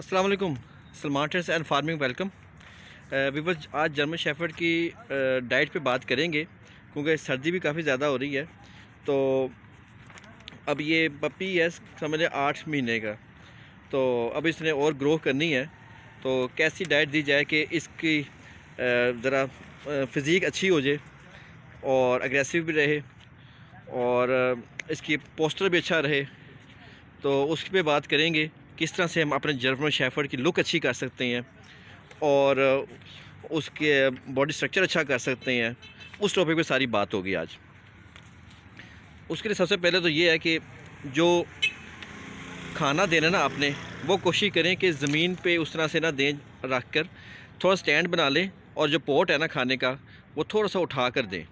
अस्सलाम वालेकुम। Salman trades and farming welcome. Viewers, आज जर्मन शेफर्ड की डाइट पे बात करेंगे क्योंकि सर्दी भी काफ़ी ज़्यादा हो रही है। तो अब ये पपी है, समझ लें 8 महीने का। तो अब इसने और ग्रो करनी है, तो कैसी डाइट दी जाए कि इसकी ज़रा फ़िज़ीक अच्छी हो जाए और एग्रेसिव भी रहे और इसकी पोस्टर भी अच्छा रहे। तो उस पे बात करेंगे किस तरह से हम अपने जर्मन शेफर्ड की लुक अच्छी कर सकते हैं और उसके बॉडी स्ट्रक्चर अच्छा कर सकते हैं। उस टॉपिक पे सारी बात होगी आज। उसके लिए सबसे पहले तो ये है कि जो खाना देना ना आपने, वो कोशिश करें कि ज़मीन पे उस तरह से ना दें, रख कर थोड़ा स्टैंड बना लें और जो पोट है ना खाने का, वो थोड़ा सा उठा कर दें,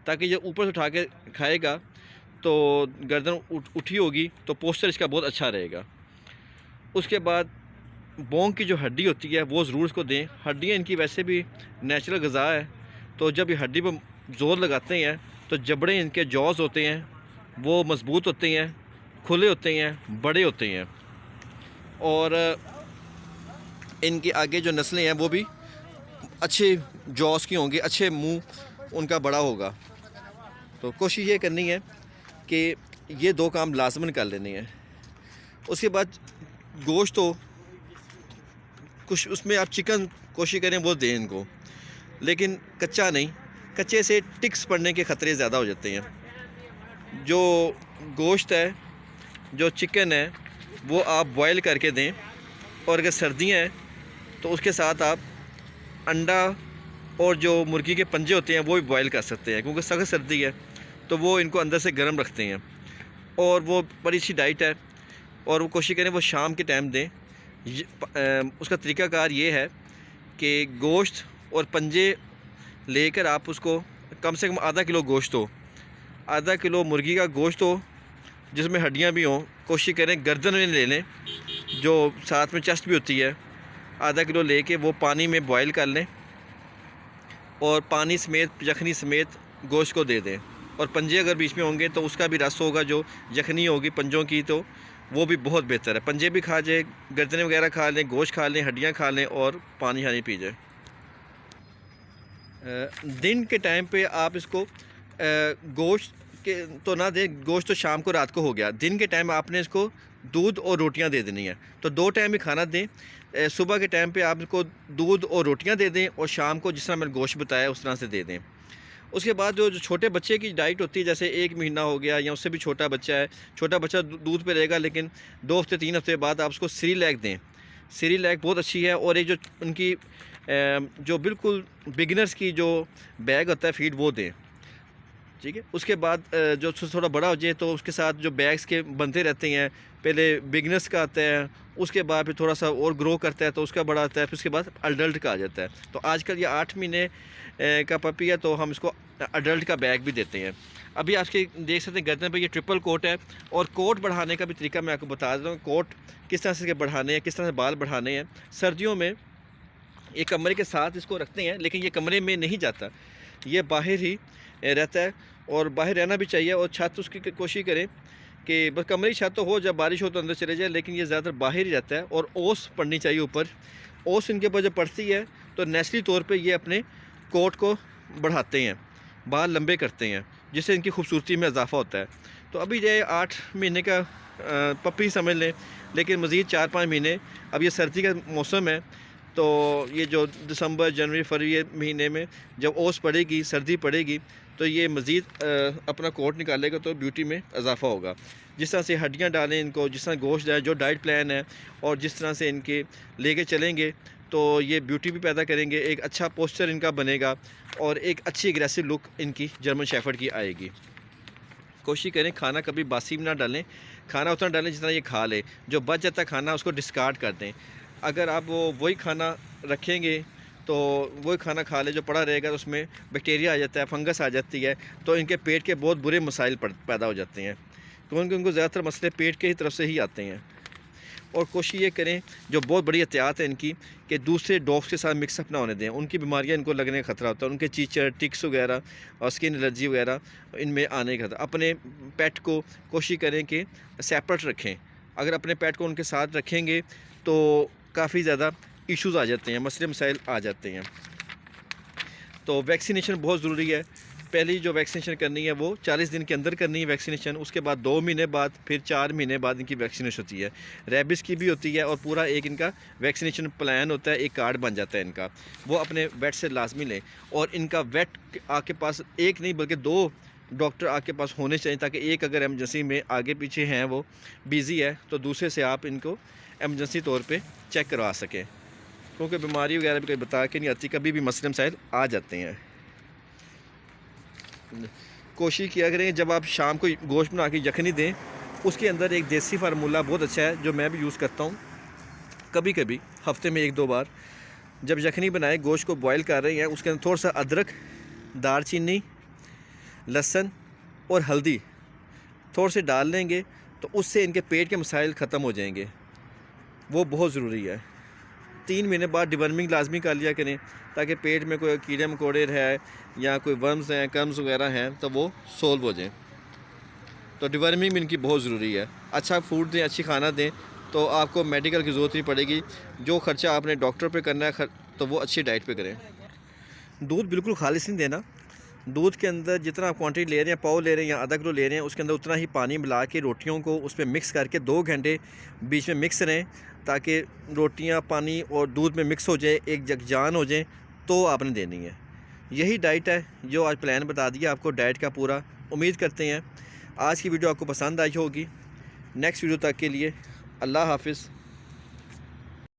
ताकि जो ऊपर से उठा के खाएगा तो गर्दन उठी होगी, तो पोस्चर इसका बहुत अच्छा रहेगा। उसके बाद बोंग की जो हड्डी होती है वो ज़रूर इसको दें। हड्डियाँ इनकी वैसे भी नेचुरल ग़िज़ा है, तो जब ये हड्डी पर ज़ोर लगाते हैं तो जबड़े इनके जॉज़ होते हैं वो मज़बूत होते हैं, खुले होते हैं, बड़े होते हैं और इनके आगे जो नस्लें हैं वो भी अच्छे जॉज़ की होंगी, अच्छे मुँह उनका बड़ा होगा। तो कोशिश ये करनी है कि ये 2 काम लाज़मन कर लेने हैं। उसके बाद गोश्त तो कुछ उसमें आप चिकन कोशिश करें वो दें इनको, लेकिन कच्चा नहीं। कच्चे से टिक्स पड़ने के ख़तरे ज़्यादा हो जाते हैं। जो गोश्त है, जो चिकन है, वो आप बॉयल करके दें। और अगर सर्दियाँ हैं तो उसके साथ आप अंडा और जो मुर्गी के पंजे होते हैं वो भी बॉयल कर सकते हैं, क्योंकि सख्त सर्दी है तो वो इनको अंदर से गर्म रखते हैं और वो बड़ी अच्छी डाइट है। और वो कोशिश करें वो शाम के टाइम दें। उसका तरीक़ाकार ये है कि गोश्त और पंजे लेकर आप उसको कम से कम आधा किलो गोश्त हो, आधा किलो मुर्गी का गोश्त हो जिसमें हड्डियां भी हों, कोशिश करें गर्दन में ले लें, जो साथ में चेस्ट भी होती है, आधा किलो लेके वो पानी में बॉयल कर लें और पानी समेत यखनी समेत गोश्त को दे दें। और पंजे अगर बीच में होंगे तो उसका भी रस होगा, जो यखनी होगी पंजों की, तो वो भी बहुत बेहतर है। पंजे भी खा जाए, गर्दनें वगैरह खा लें, गोश्त खा लें, हड्डियाँ खा लें और पानी हानी पी जाए। दिन के टाइम पे आप इसको गोश्त के तो ना दें, गोश्त तो शाम को रात को हो गया। दिन के टाइम आपने इसको दूध और रोटियां दे देनी है, तो 2 टाइम ही खाना दें। सुबह के टाइम पे आप इसको दूध और रोटियां दे दें और शाम को जिस तरह मैंने गोश्त बताया उस तरह से दे दें। उसके बाद जो छोटे बच्चे की डाइट होती है, जैसे 1 महीना हो गया या उससे भी छोटा बच्चा है, छोटा बच्चा दूध पे रहेगा, लेकिन 2 हफ्ते 3 हफ्ते बाद आप उसको सेरेलैक दें। सेरेलैक बहुत अच्छी है। और एक जो उनकी जो बिल्कुल बिगिनर्स की जो बैग होता है फीड, वो दें, ठीक है। उसके बाद जो थोड़ा बड़ा हो जाए तो उसके साथ जो बैग्स के बनते रहते हैं, पहले बिगिनर्स का आता है, उसके बाद फिर थोड़ा सा और ग्रो करता है तो उसका बड़ा आता है, फिर उसके बाद अडल्ट का आ जाता है। तो आजकल ये 8 महीने का पपी है, तो हम इसको अडल्ट का बैग भी देते हैं। अभी आज के देख सकते हैं गर्दन पे ये ट्रिपल कोट है। और कोट बढ़ाने का भी तरीका मैं आपको बता देता हूँ। कोट किस तरह से बढ़ाने हैं, किस तरह से बाल बढ़ाने हैं। सर्दियों में ये कमरे के साथ इसको रखते हैं, लेकिन ये कमरे में नहीं जाता, ये बाहर ही रहता है और बाहर रहना भी चाहिए। और छत उसकी कोशिश करें कि बस कमरे की छत तो हो, जब बारिश हो तो अंदर चले जाए, लेकिन ये ज़्यादातर बाहर ही रहता है। और ओस पड़नी चाहिए ऊपर। ओस इनके ऊपर जब पड़ती है तो नेचुरली तौर पे ये अपने कोट को बढ़ाते हैं, बाल लंबे करते हैं, जिससे इनकी खूबसूरती में इजाफा होता है। तो अभी ये 8 महीने का पपी समझ लें, लेकिन मज़ीद 4-5 महीने, अब ये सर्दी का मौसम है, तो ये जो दिसंबर जनवरी फरवरी ये महीने में जब ओस पड़ेगी, सर्दी पड़ेगी, तो ये मज़ीद अपना कोट निकालेगा, तो ब्यूटी में इजाफा होगा। जिस तरह से हड्डियाँ डालें इनको, जिस तरह गोश्त डालें, जो डाइट प्लान है और जिस तरह से इनके लेके चलेंगे, तो ये ब्यूटी भी पैदा करेंगे, एक अच्छा पोस्चर इनका बनेगा और एक अच्छी एग्रेसिव लुक इनकी जर्मन शेफर्ड की आएगी। कोशिश करें खाना कभी बासी में ना डालें, खाना उतना डालें जितना ये खा ले। जो बच जाता है खाना उसको डिस्कार्ड कर दें। अगर आप वही खाना रखेंगे तो वही खाना खा ले, जो पड़ा रहेगा तो उसमें बैक्टीरिया आ जाता है, फंगस आ जाती है, तो इनके पेट के बहुत बुरे मसाइल पैदा हो जाते हैं, क्योंकि उनको ज़्यादातर मसले पेट के ही तरफ से ही आते हैं। और कोशिश ये करें, जो बहुत बड़ी एहतियात है इनकी, कि दूसरे डॉग्स के साथ मिक्सअप ना होने दें। उनकी बीमारियां इनको लगने का ख़तरा होता है, उनके चीचड़, टिक्स वगैरह और स्किन एलर्जी वगैरह इनमें आने का खतरा। अपने पेट को कोशिश करें कि सेपरेट रखें। अगर अपने पेट को उनके साथ रखेंगे तो काफ़ी ज़्यादा इश्यूज़ आ जाते हैं, मसले मसाइल आ जाते हैं। तो वैक्सीनेशन बहुत ज़रूरी है। पहली जो वैक्सीनेशन करनी है वो 40 दिन के अंदर करनी है वैक्सीनेशन, उसके बाद 2 महीने बाद, फिर 4 महीने बाद इनकी वैक्सीनेशन होती है। रेबिस की भी होती है और पूरा एक इनका वैक्सीनेशन प्लान होता है, एक कार्ड बन जाता है इनका, वो अपने वेट से लाजमी लें। और इनका वेट आपके पास एक नहीं बल्कि 2 डॉक्टर आपके पास होने चाहिए, ताकि एक अगर एमरजेंसी में आगे पीछे हैं, वो बिज़ी है, तो दूसरे से आप इनको एमरजेंसी तौर पे चेक करवा सकें, क्योंकि बीमारी वगैरह भी कोई बता के नहीं आती, कभी भी मसले मसाइल आ जाते हैं। कोशिश किया करें जब आप शाम को गोश्त बना के यखनी दें, उसके अंदर एक देसी फार्मूला बहुत अच्छा है जो मैं भी यूज़ करता हूँ कभी कभी, हफ्ते में 1-2 बार। जब यखनी बनाए, गोश्त को बॉयल कर रहे हैं, उसके अंदर थोड़ा सा अदरक, दालचीनी, लहसुन और हल्दी थोड़े से डाल लेंगे, तो उससे इनके पेट के मसाइल ख़त्म हो जाएंगे। वो बहुत ज़रूरी है। 3 महीने बाद डिवर्मिंग लाजमी कर लिया करें, ताकि पेट में कोई कीड़े मकोड़े है या कोई वर्म्स हैं, कर्म्स वगैरह हैं, तो वो सोल्व हो जाएं। तो डिवर्मिंग भी इनकी बहुत ज़रूरी है। अच्छा फूड दें, अच्छी खाना दें, तो आपको मेडिकल की ज़रूरत नहीं पड़ेगी। जो ख़र्चा आपने डॉक्टर पे करना है तो वो अच्छी डाइट पे करें। दूध बिल्कुल खालिश नहीं देना। दूध के अंदर जितना आप क्वांटिटी ले रहे हैं, पाव ले रहे हैं या आधा किलो ले रहे हैं, उसके अंदर उतना ही पानी मिला के रोटियों को उस पर मिक्स करके 2 घंटे बीच में मिक्स रहें, ताकि रोटियां पानी और दूध में मिक्स हो जाए, एक जगजान हो जाए, तो आपने देनी है। यही डाइट है जो आज प्लान बता दिया आपको डाइट का पूरा। उम्मीद करते हैं आज की वीडियो आपको पसंद आई होगी। नेक्स्ट वीडियो तक के लिए अल्लाह हाफिज़।